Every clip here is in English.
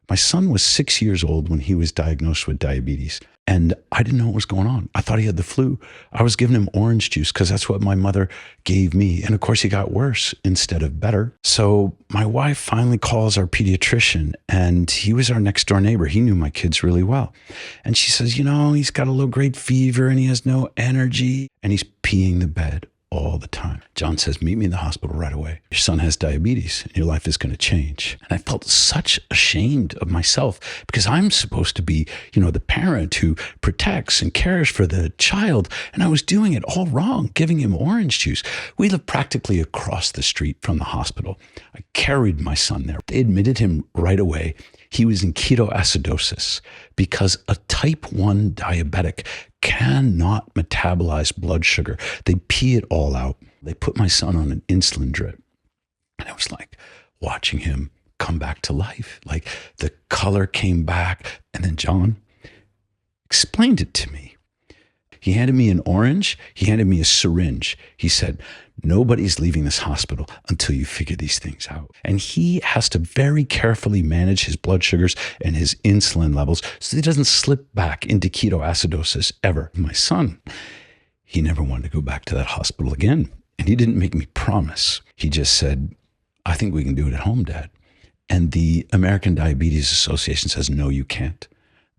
My son was 6 years old when he was diagnosed with diabetes, and I didn't know what was going on. I thought he had the flu. I was giving him orange juice because that's what my mother gave me. And of course, he got worse instead of better. So my wife finally calls our pediatrician, and he was our next door neighbor. He knew my kids really well. And she says, he's got a low-grade fever and he has no energy and he's peeing the bed all the time. John says, meet me in the hospital right away. Your son has diabetes and your life is going to change. And I felt such ashamed of myself because I'm supposed to be, the parent who protects and cares for the child. And I was doing it all wrong, giving him orange juice. We live practically across the street from the hospital. I carried my son there. They admitted him right away. He was in ketoacidosis because a type 1 diabetic cannot metabolize blood sugar. They pee it all out. They put my son on an insulin drip. And I was like watching him come back to life. Like the color came back. And then John explained it to me. He handed me an orange. He handed me a syringe. He said, nobody's leaving this hospital until you figure these things out. And he has to very carefully manage his blood sugars and his insulin levels so he doesn't slip back into ketoacidosis ever. My son, he never wanted to go back to that hospital again. And he didn't make me promise. He just said, I think we can do it at home, Dad. And the American Diabetes Association says, no, you can't.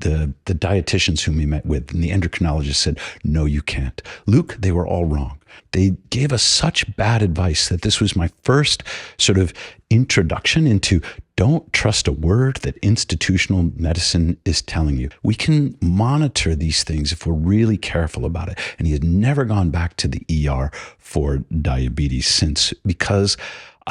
The dietitians whom we met with and the endocrinologist said, no, you can't. Luke, they were all wrong. They gave us such bad advice that this was my first sort of introduction into don't trust a word that institutional medicine is telling you. We can monitor these things if we're really careful about it. And he has never gone back to the ER for diabetes since because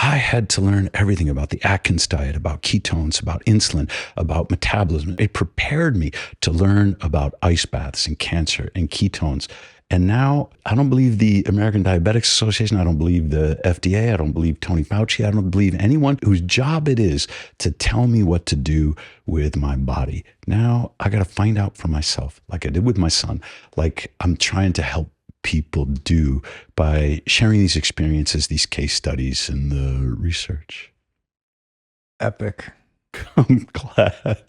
I had to learn everything about the Atkins diet, about ketones, about insulin, about metabolism. It prepared me to learn about ice baths and cancer and ketones. And now I don't believe the American Diabetic Association. I don't believe the FDA. I don't believe Tony Fauci. I don't believe anyone whose job it is to tell me what to do with my body. Now I got to find out for myself, like I did with my son, like I'm trying to help people do by sharing these experiences, these case studies, and the research. Epic. I'm glad.